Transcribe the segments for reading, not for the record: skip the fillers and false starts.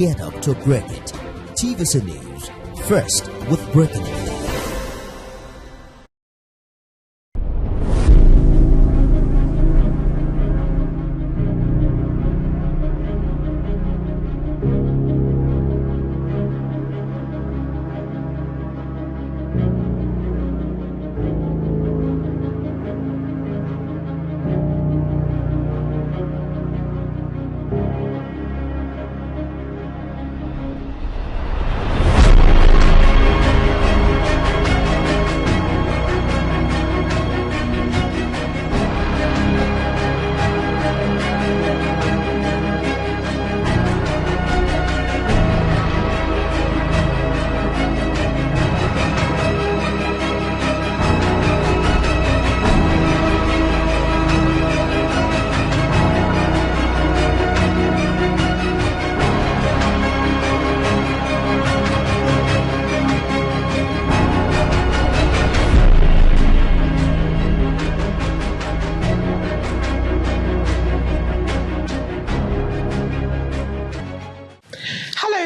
Get up to break it. TVC News, first with breaking news.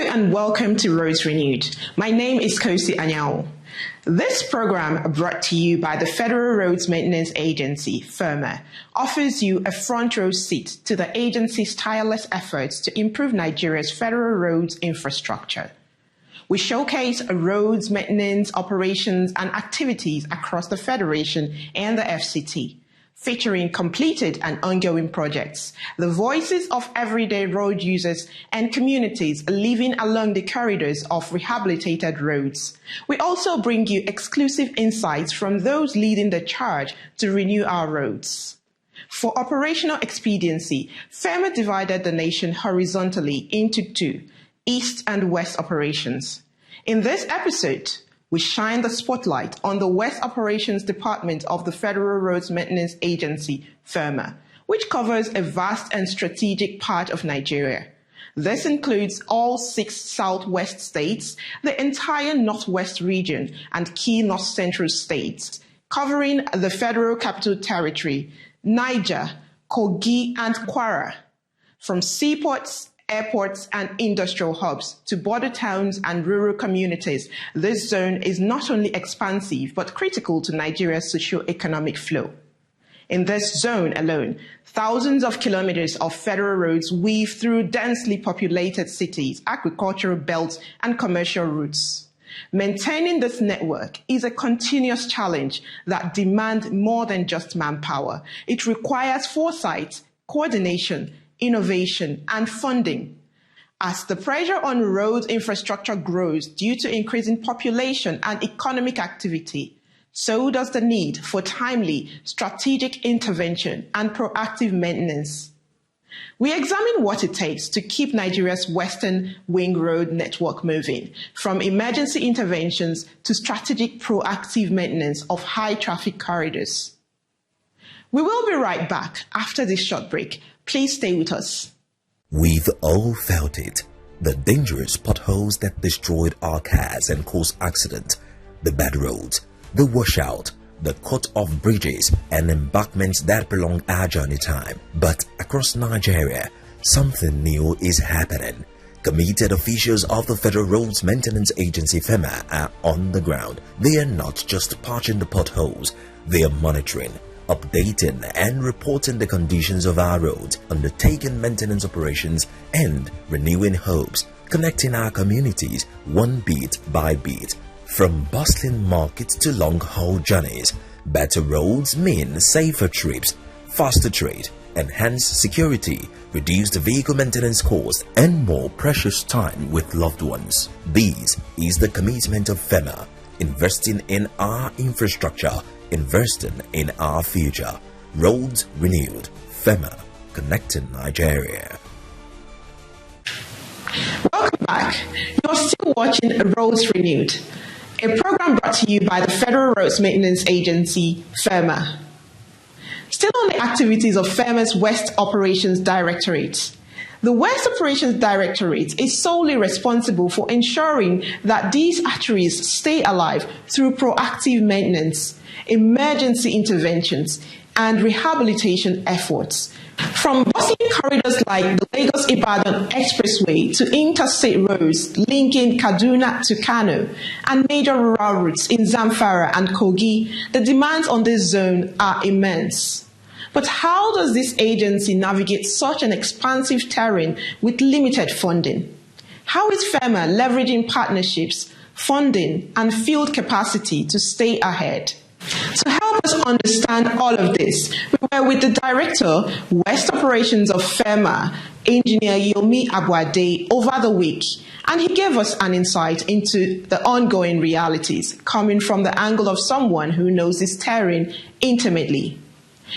And welcome to Roads Renewed. My name is Kosi Anyao. This program, brought to you by the Federal Roads Maintenance Agency, FERMA, offers you a front row seat to the agency's tireless efforts to improve Nigeria's federal roads infrastructure. We showcase roads maintenance operations and activities across the Federation and the FCT, featuring completed and ongoing projects, the voices of everyday road users and communities living along the corridors of rehabilitated roads. We also bring you exclusive insights from those leading the charge to renew our roads. For operational expediency, FERMA divided the nation horizontally into two, East and West operations. In this episode, we shine the spotlight on the West Operations Department of the Federal Roads Maintenance Agency, FERMA, which covers a vast and strategic part of Nigeria. This includes all 6 southwest states, the entire northwest region, and key north-central states, covering the Federal Capital Territory, Niger, Kogi, and Kwara. From seaports, airports, and industrial hubs to border towns and rural communities, this zone is not only expansive but critical to Nigeria's socio-economic flow. In this zone alone, thousands of kilometers of federal roads weave through densely populated cities, agricultural belts, and commercial routes. Maintaining this network is a continuous challenge that demands more than just manpower. It requires foresight, coordination, innovation, and funding. As the pressure on road infrastructure grows due to increasing population and economic activity, so does the need for timely, strategic intervention and proactive maintenance. We examine what it takes to keep Nigeria's Western Wing Road network moving, from emergency interventions to strategic proactive maintenance of high-traffic corridors. We will be right back after this short break. Please stay with us. We've all felt it. The dangerous potholes that destroyed our cars and caused accidents, the bad roads, the washout, the cut-off bridges and embankments that prolong our journey time. But across Nigeria, something new is happening. Committed officials of the Federal Roads Maintenance Agency, FEMA, are on the ground. They are not just patching the potholes, they are monitoring, updating and reporting the conditions of our roads, undertaking maintenance operations and renewing hopes, connecting our communities one bit by bit. From bustling markets to long-haul journeys, better roads mean safer trips, faster trade, enhanced security, reduced vehicle maintenance costs, and more precious time with loved ones. This is the commitment of FEMA, investing in our infrastructure, investing in our future. Roads Renewed. FEMA, connecting Nigeria. Welcome back. You're still watching Roads Renewed, a program brought to you by the Federal Roads Maintenance Agency, FERMA. Still on the activities of FERMA's West Operations Directorate. The West Operations Directorate is solely responsible for ensuring that these arteries stay alive through proactive maintenance, emergency interventions, and rehabilitation efforts. From bustling corridors like the Lagos-Ibadan Expressway to interstate roads linking Kaduna to Kano and major rural routes in Zamfara and Kogi, the demands on this zone are immense. But how does this agency navigate such an expansive terrain with limited funding? How is FEMA leveraging partnerships, funding, and field capacity to stay ahead? To help us understand all of this, we were with the Director, West Operations of FEMA, Engineer Yomi Abuade, over the week, and he gave us an insight into the ongoing realities coming from the angle of someone who knows this terrain intimately.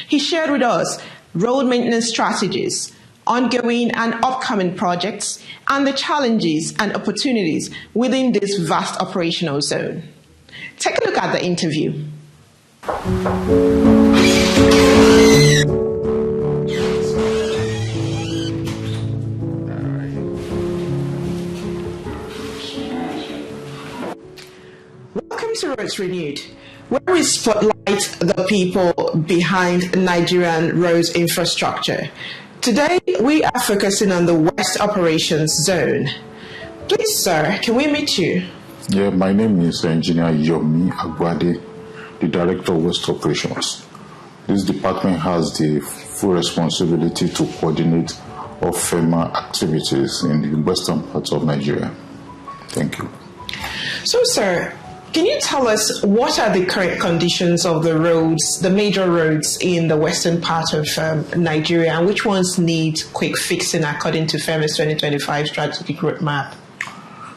He shared with us road maintenance strategies, ongoing and upcoming projects, and the challenges and opportunities within this vast operational zone. Take a look at the interview. Welcome to Roads Renewed, where we spotlight the people behind Nigerian roads infrastructure. Today, we are focusing on the West Operations Zone. Please, sir, can we meet you? Yeah, my name is Engineer Yomi Abuade, the Director of West Operations. This department has the full responsibility to coordinate all FEMA activities in the western parts of Nigeria. Thank you. So, sir, can you tell us what are the current conditions of the roads, the major roads in the western part of Nigeria, and which ones need quick fixing according to FEMA's 2025 strategic roadmap?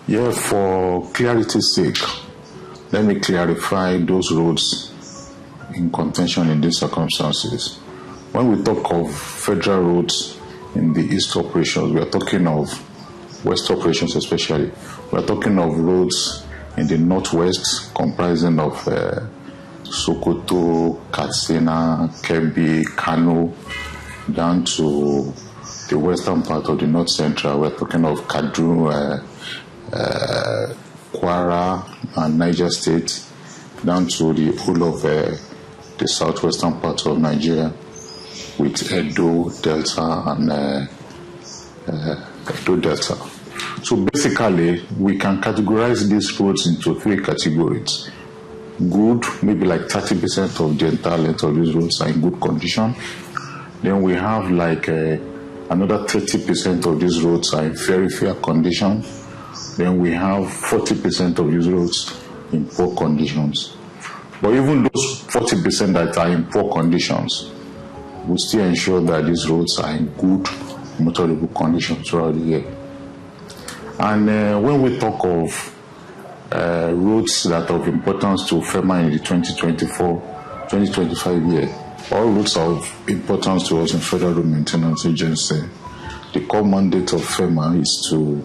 Yeah, for clarity's sake, let me clarify those roads in contention in these circumstances. When we talk of federal roads in the East operations, we are talking of West operations especially. We are talking of roads in the Northwest, comprising of Sokoto, Katsina, Kebbi, Kano, down to the western part of the North Central. We are talking of Kaduna, Kwara, and Niger State, down to the whole of the southwestern part of Nigeria, with Edo Delta and Edo Delta. So basically, we can categorize these roads into three categories. Good, maybe like 30% of the entire length of these roads are in good condition. Then we have like another 30% of these roads are in very fair condition. Then we have 40% of these roads in poor conditions. But even those 40% that are in poor conditions, we still ensure that these roads are in good motorable conditions throughout the year. And when we talk of roads that are of importance to FEMA in the 2024-2025 year, all roads are of importance to us in Federal Road Maintenance Agency. The core mandate of FEMA is to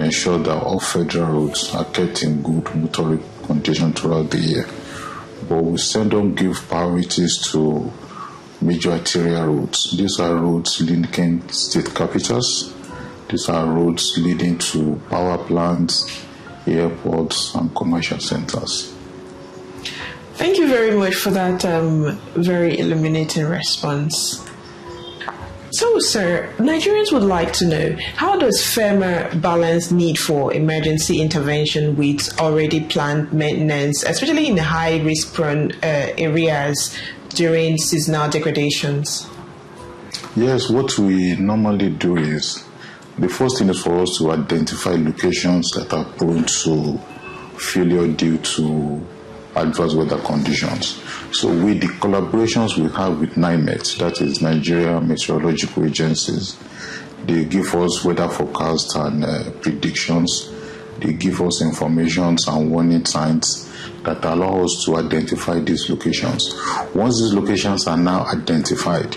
ensure that all federal roads are kept in good motorable condition throughout the year. But we seldom give priorities to major arterial roads. These are roads linking state capitals. These are roads leading to power plants, airports, and commercial centers. Thank you very much for that very illuminating response. So, sir, Nigerians would like to know, how does FEMA balance need for emergency intervention with already planned maintenance, especially in the high-risk prone areas during seasonal degradations? Yes, what we normally do is, the first thing is for us to identify locations that are prone to failure due to adverse weather conditions. So with the collaborations we have with NIMET, that is Nigeria Meteorological Agencies, they give us weather forecasts and predictions. They give us informations and warning signs that allow us to identify these locations. Once these locations are now identified,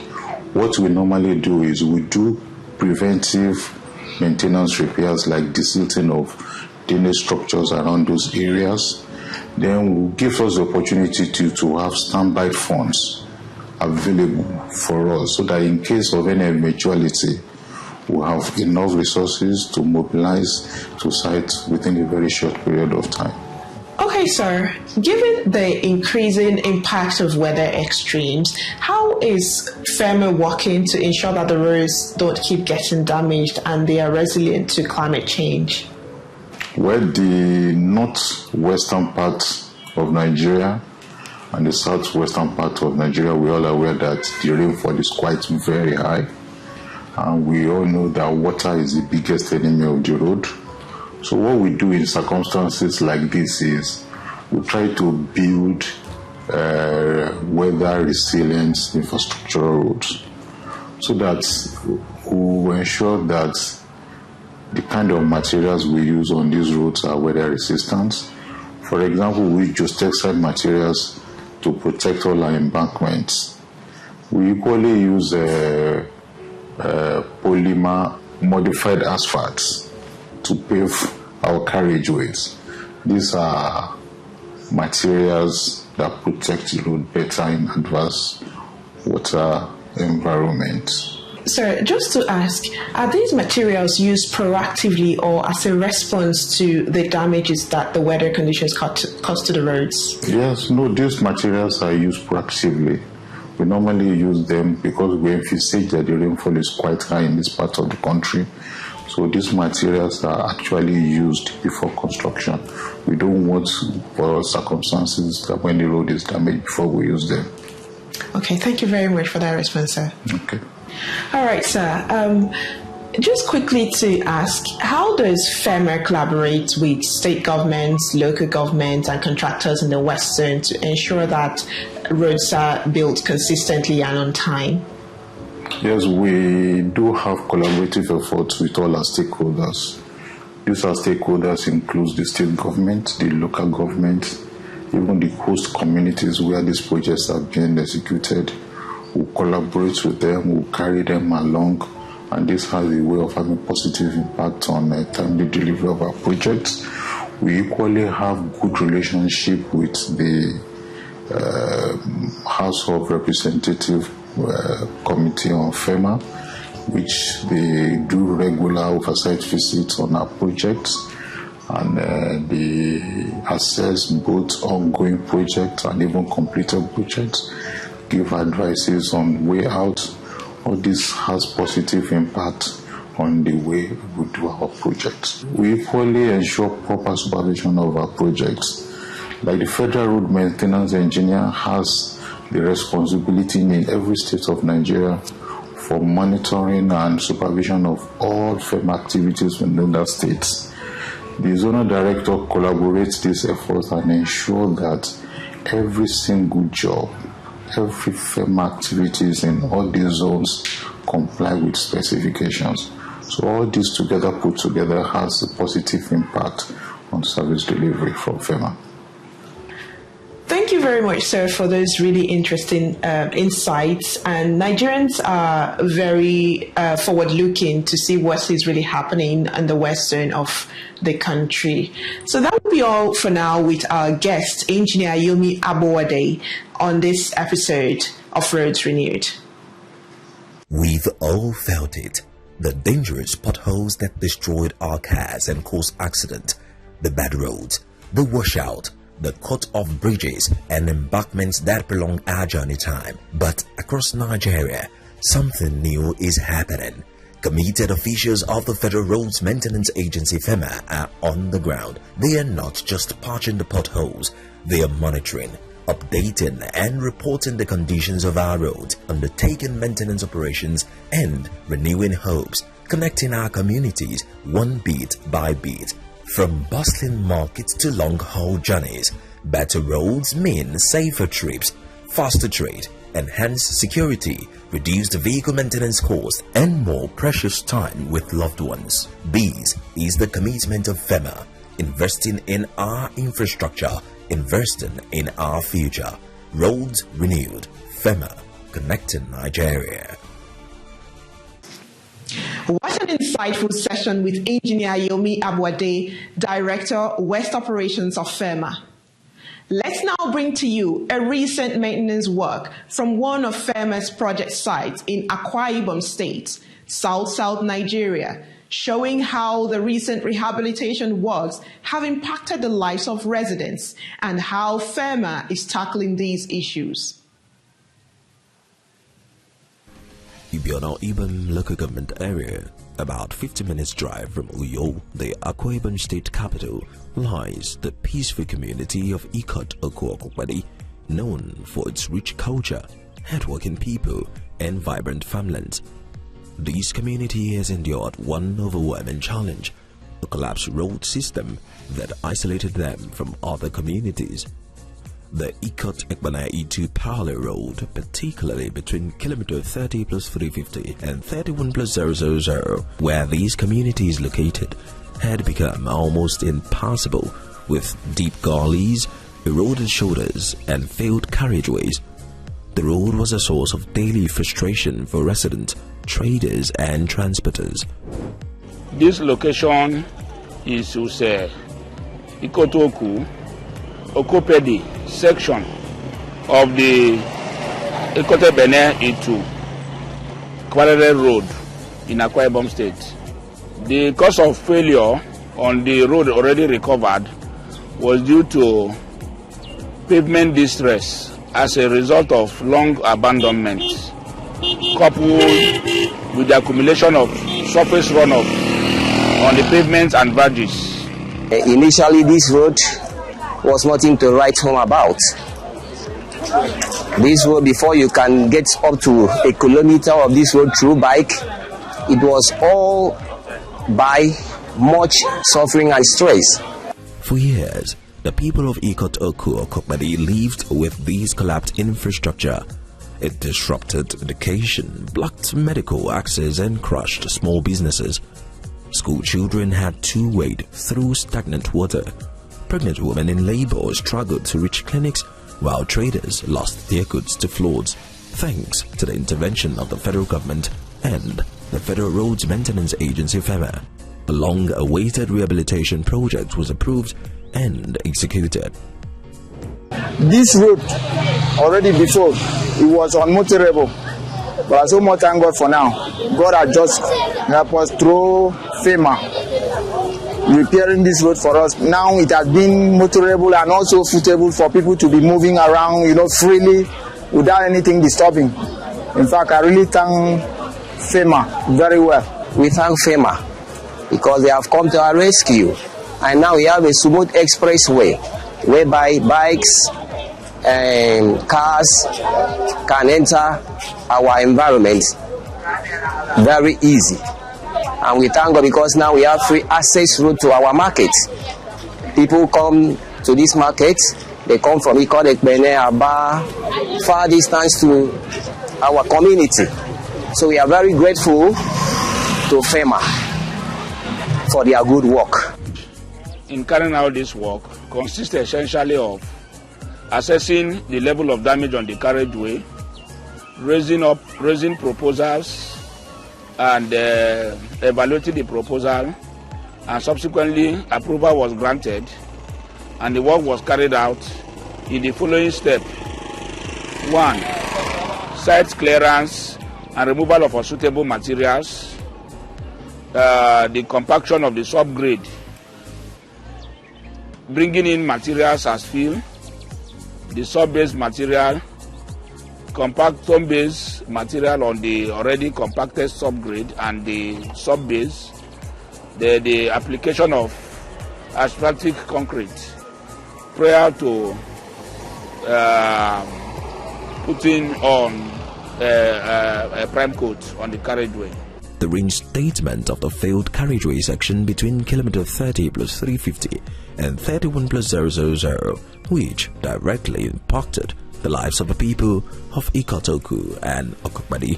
what we normally do is we do preventive maintenance repairs like desilting of drainage structures around those areas. Then gives us the opportunity to have standby funds available for us so that in case of any eventuality, we have enough resources to mobilize to site within a very short period of time. Okay. Okay, sir. Given the increasing impact of weather extremes, how is FEMA working to ensure that the roads don't keep getting damaged and they are resilient to climate change? Well, the northwestern part of Nigeria and the southwestern part of Nigeria, we all are aware that the rainfall is quite very high. And we all know that water is the biggest enemy of the road. So what we do in circumstances like this is we try to build weather resilient infrastructural roads so that we ensure that the kind of materials we use on these roads are weather resistant. For example, we use geotextile materials to protect all our embankments. We equally use polymer modified asphalts to pave our carriageways. These are materials that protect the road better in adverse water environments. Sir, just to ask, are these materials used proactively or as a response to the damages that the weather conditions cause to the roads? Yes, no, these materials are used proactively. We normally use them because we envisage that the rainfall is quite high in this part of the country. So these materials are actually used before construction. We don't want for circumstances that when the road is damaged before we use them. Okay, thank you very much for that response, sir. Okay. All right, sir. Just quickly to ask, how does FEMA collaborate with state governments, local governments, and contractors in the West Zone to ensure that roads are built consistently and on time? Yes, we do have collaborative efforts with all our stakeholders. These are stakeholders includes the state government, the local government, even the host communities where these projects are being executed. We collaborate with them, we carry them along, and this has a way of having positive impact on the timely delivery of our projects. We equally have good relationship with the House of Representatives Committee on FEMA, which they do regular oversight visits on our projects, and they assess both ongoing projects and even completed projects, give advices on way out. All this has positive impact on the way we do our projects. We equally ensure proper supervision of our projects. Like the Federal Road Maintenance Engineer has the responsibility in every state of Nigeria for monitoring and supervision of all FEMA activities within that states. The Zonal Director collaborates these efforts and ensures that every single job, every FEMA activities in all these zones comply with specifications. So all this together, put together, has a positive impact on service delivery from FEMA. Thank you very much, sir, for those really interesting insights. And Nigerians are very forward-looking to see what is really happening in the West Zone of the country. So that will be all for now with our guest, Engineer Yomi Abowade, on this episode of Roads Renewed. We've all felt it. The dangerous potholes that destroyed our cars and caused accidents, the bad roads, the washout, the cut-off bridges and embankments that prolong our journey time. But across Nigeria, something new is happening. Committed officials of the Federal Roads Maintenance Agency FEMA are on the ground. They are not just patching the potholes, they are monitoring, updating and reporting the conditions of our roads, undertaking maintenance operations and renewing hopes, connecting our communities one bit by bit. From bustling markets to long-haul journeys, better roads mean safer trips, faster trade, enhanced security, reduced vehicle maintenance costs, and more precious time with loved ones. This is the commitment of FEMA, investing in our infrastructure, investing in our future. Roads Renewed, FEMA, connecting Nigeria. What an insightful session with Engineer Yomi Abowade, Director, West Operations of FEMA. Let's now bring to you a recent maintenance work from one of FEMA's project sites in Akwa Ibom State, South Nigeria, showing how the recent rehabilitation works have impacted the lives of residents and how FEMA is tackling these issues. Ibiana Ibom local government area, about 50 minutes drive from Uyo, the Akwa Ibom state capital, lies the peaceful community of Ikot Oku-Okpedi, known for its rich culture, hardworking people, and vibrant farmlands. This community has endured one overwhelming challenge: a collapsed road system that isolated them from other communities. The Ikot-Ekpana-E2 parallel road, particularly between kilometer 30 plus 350 and 31 plus 000, where these communities located, had become almost impassable with deep gullies, eroded shoulders, and failed carriageways. The road was a source of daily frustration for residents, traders, and transporters. This location is Ikot Oku-Okpedi section of the Ikot-Ekpana-E2 parallel road in Akwa Ibom State. The cause of failure on the road already recovered was due to pavement distress as a result of long abandonment, coupled with the accumulation of surface runoff on the pavements and verges. Initially, this road was nothing to write home about. This road, before you can get up to a kilometer of this road through bike, it was all by much suffering and stress. For years, the people of Ikot Oku-Okpedi lived with this collapsed infrastructure. It disrupted education, blocked medical access, and crushed small businesses. School children had to wade through stagnant water. Pregnant women in labor struggled to reach clinics, while traders lost their goods to floods, thanks to the intervention of the federal government and the Federal Roads Maintenance Agency FEMA. A long-awaited rehabilitation project was approved and executed. This road, already before, it was unmotorable. But I so much thank God for now. God has just helped us through FEMA, repairing this road for us. Now it has been motorable and also suitable for people to be moving around, freely without anything disturbing. In fact, I really thank FEMA very well. We thank FEMA because they have come to our rescue. And now we have a smooth expressway whereby bikes and cars can enter our environment very easy. And we thank God because now we have free access route to our market. People come to this market, they come from Ikot-Ekpene, Aba, far distance to our community. So we are very grateful to FEMA for their good work. In carrying out this work consists essentially of assessing the level of damage on the carriageway, raising proposals, and evaluating the proposal, and subsequently approval was granted, and the work was carried out in the following step. 1. Site clearance and removal of unsuitable materials, the compaction of the subgrade, bringing in materials as fill, the sub-base material, compactum-base material on the already compacted subgrade and the sub-base, the application of asphaltic concrete prior to putting on a prime coat on the carriageway. The reinstatement of the failed carriageway section between kilometer 30 plus 350 and 31 plus 000, which directly impacted the lives of the people of Ikot Oku and Okpedi.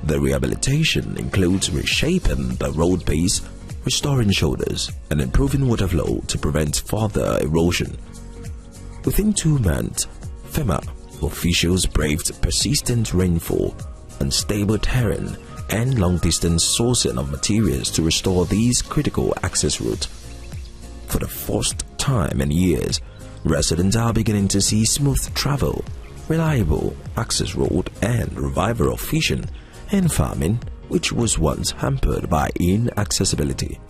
The rehabilitation includes reshaping the road base, restoring shoulders, and improving water flow to prevent further erosion. Within 2 months, FEMA officials braved persistent rainfall, unstable terrain, and long-distance sourcing of materials to restore these critical access routes. For the first time in years, residents are beginning to see smooth travel, reliable access road, and revival of fishing and farming which was once hampered by inaccessibility.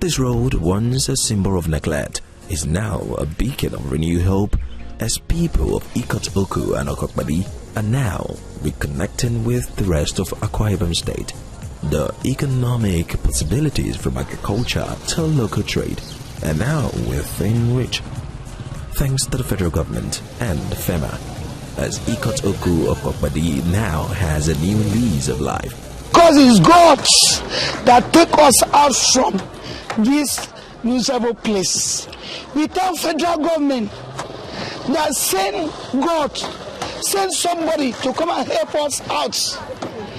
This road, once a symbol of neglect, is now a beacon of renewed hope as people of Ikot-Oku and Okokpadi are now reconnecting with the rest of Akwa Ibom State. The economic possibilities from agriculture to local trade are now within reach, thanks to the federal government and FEMA, as Ikot-Oku Okokpadi now has a new lease of life. Because it's God that take us out from this miserable place. We tell federal government that send somebody to come and help us out.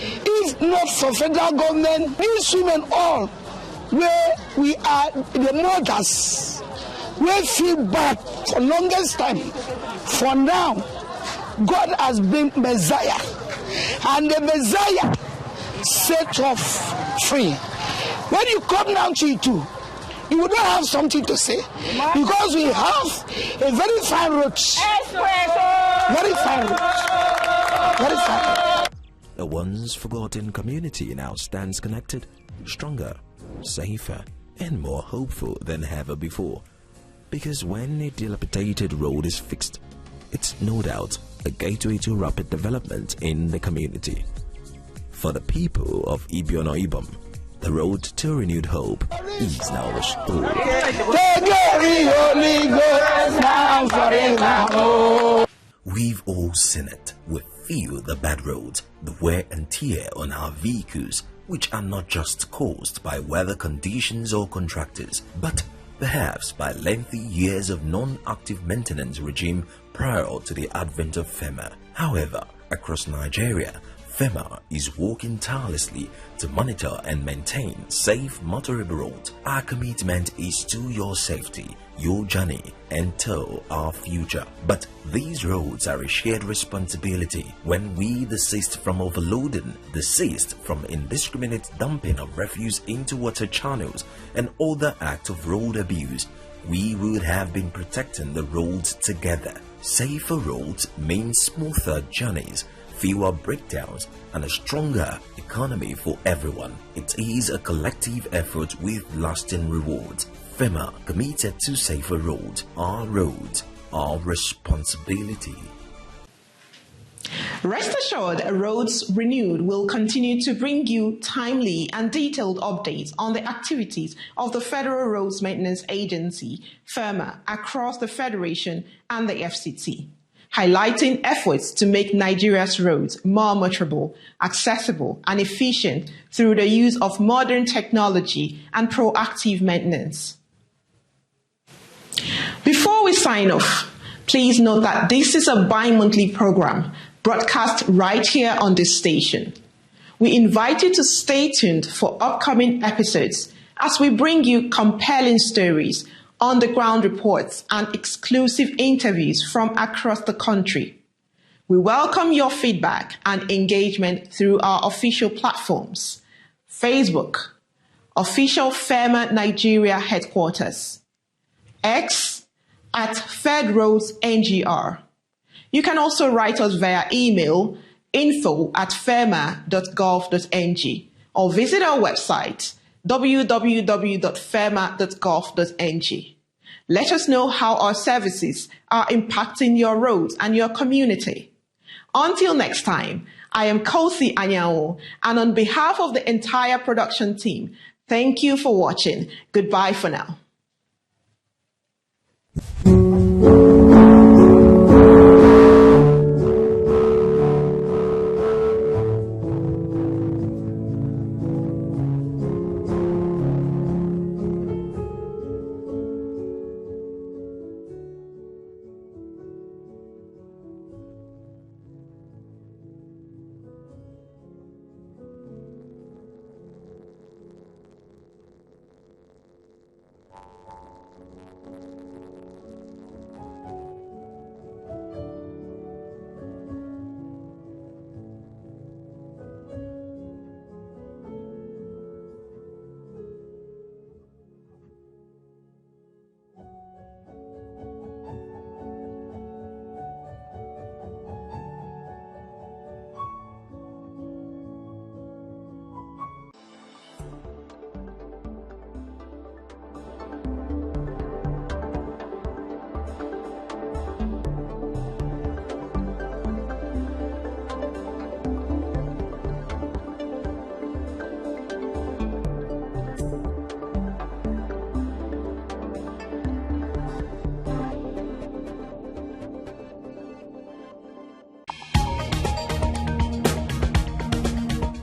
If not for federal government, these women all, where we are the mothers, we feel bad for longest time. For now, God has been Messiah, and the Messiah set us free. When you come down to it too, you will not have something to say, because we have a very fine road. Very fine road. Very fine. A once forgotten community now stands connected, stronger, safer, and more hopeful than ever before. Because when a dilapidated road is fixed, it's no doubt a gateway to rapid development in the community. For the people of Ibiono Ibom, the road to renewed hope is now restored. We've all seen it. We feel the bad roads, the wear and tear on our vehicles, which are not just caused by weather conditions or contractors, but perhaps by lengthy years of non-active maintenance regime prior to the advent of FEMA. However, across Nigeria, FEMA is working tirelessly to monitor and maintain safe motorable roads. Our commitment is to your safety, your journey, and to our future. But these roads are a shared responsibility. When we desist from overloading, desist from indiscriminate dumping of refuse into water channels and other acts of road abuse, we would have been protecting the roads together. Safer roads mean smoother journeys, fewer breakdowns, and a stronger economy for everyone. It is a collective effort with lasting rewards. FEMA committed to safer roads, our responsibility. Rest assured, Roads Renewed will continue to bring you timely and detailed updates on the activities of the Federal Roads Maintenance Agency, FEMA, across the Federation and the FCT, highlighting efforts to make Nigeria's roads more motorable, accessible, and efficient through the use of modern technology and proactive maintenance. Before we sign off, please note that this is a bi-monthly program broadcast right here on this station. We invite you to stay tuned for upcoming episodes as we bring you compelling stories, on-the-ground reports, and exclusive interviews from across the country. We welcome your feedback and engagement through our official platforms: Facebook, official FEMA Nigeria headquarters; X at FedRoadsNGR. You can also write us via email info@fema.gov.ng or visit our website www.fema.gov.ng. Let us know how our services are impacting your roads and your community. Until next time, I am Kosi Anyao, and on behalf of the entire production team, thank you for watching. Goodbye for now.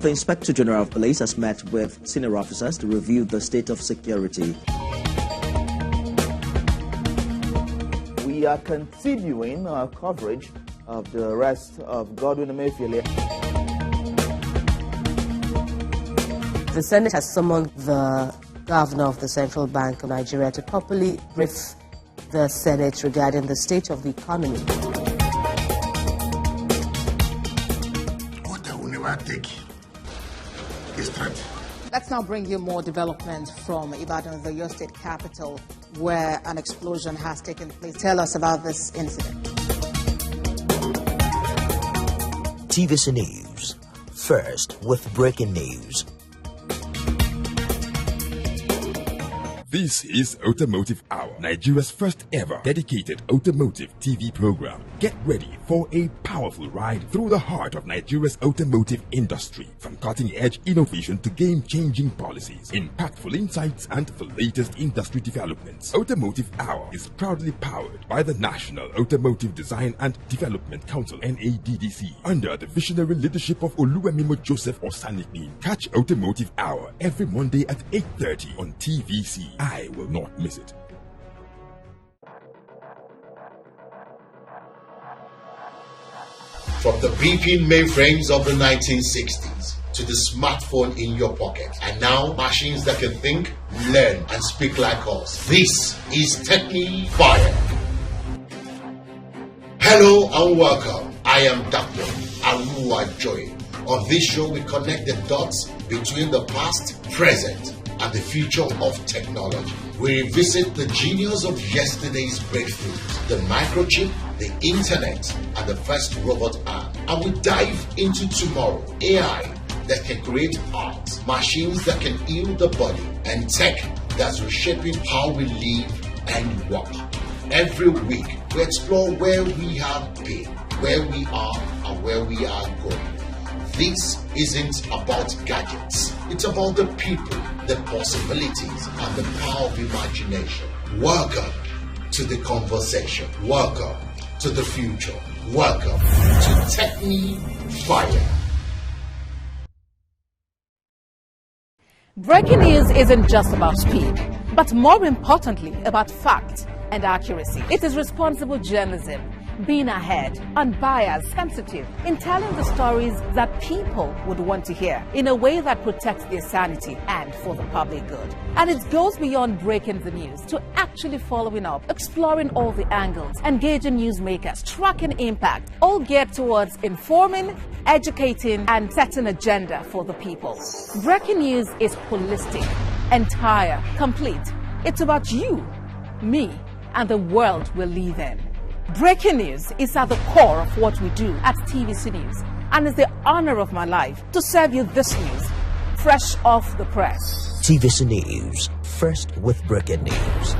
The Inspector General of Police has met with senior officers to review the state of security. We are continuing our coverage of the arrest of Godwin Emefiele. The Senate has summoned the governor of the Central Bank of Nigeria to properly brief the Senate regarding the state of the economy. What I will never take is threat. Let's now bring you more development from Ibadan, the Oyo State capital, where an explosion has taken place. Tell us about this incident. TVC News. First with breaking news. This is Automotive Hour, Nigeria's first ever dedicated automotive TV program. Get ready for a powerful ride through the heart of Nigeria's automotive industry. From cutting-edge innovation to game-changing policies, impactful insights, and the latest industry developments. Automotive Hour is proudly powered by the National Automotive Design and Development Council, NADDC, under the visionary leadership of Oluwemimo Joseph Osaniki. Catch Automotive Hour every Monday at 8:30 on TVC. I will not miss it. From the beeping mainframes of the 1960s to the smartphone in your pocket, and now machines that can think, learn, and speak like us. This is Techni Fire. Hello and welcome. I am Dr. Aluwa Joy. On this show, we connect the dots between the past, present, and the future of technology. We revisit the genius of yesterday's breakthroughs, the microchip, the internet, and the first robot arm. And we dive into tomorrow, AI that can create art, machines that can heal the body, and tech that's reshaping how we live and work. Every week, we explore where we have been, where we are, and where we are going. This isn't about gadgets. It's about the people, the possibilities, and the power of imagination. Welcome to the conversation. Welcome to the future. Welcome to Techni Fire. Breaking news isn't just about speed, but more importantly, about fact and accuracy. It is responsible journalism, being ahead, unbiased, sensitive, in telling the stories that people would want to hear in a way that protects their sanity and for the public good. And it goes beyond breaking the news to actually following up, exploring all the angles, engaging newsmakers, tracking impact, all geared towards informing, educating, and setting agenda for the people. Breaking news is holistic, entire, complete. It's about you, me, and the world we live in. Breaking news is at the core of what we do at TVC News, and it's the honor of my life to serve you this news, fresh off the press. TVC News, first with breaking news.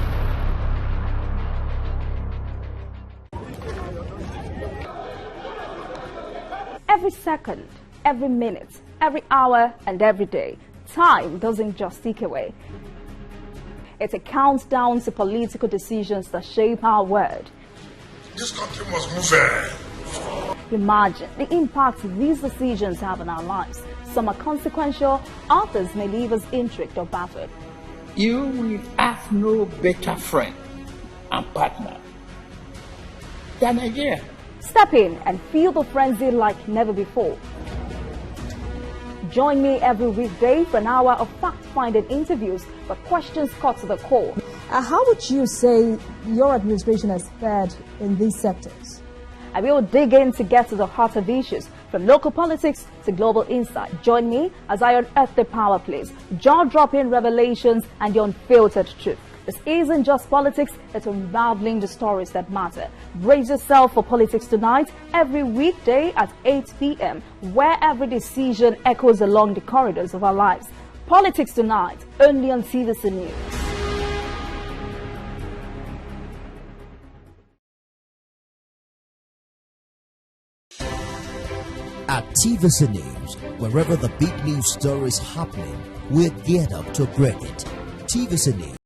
Every second, every minute, every hour, and every day, time doesn't just tick away. It's a countdown to political decisions that shape our world. This country must move. Imagine the impact these decisions have on our lives. Some are consequential, others may leave us intrigued or baffled. You will have no better friend and partner than Nigeria. Step in and feel the frenzy like never before. Join me every weekday for an hour of fact-finding interviews where questions cut to the core. How would you say your administration has fared in these sectors? I will dig in to get to the heart of issues, from local politics to global insight. Join me as I unearth the power plays, jaw-dropping revelations, and the unfiltered truth. This isn't just politics, it's unraveling the stories that matter. Brace yourself for Politics Tonight every weekday at 8 p.m., where every decision echoes along the corridors of our lives. Politics Tonight, only on TVC News. At TVC News, wherever the big news story is happening, we're geared up to break it. TVC News.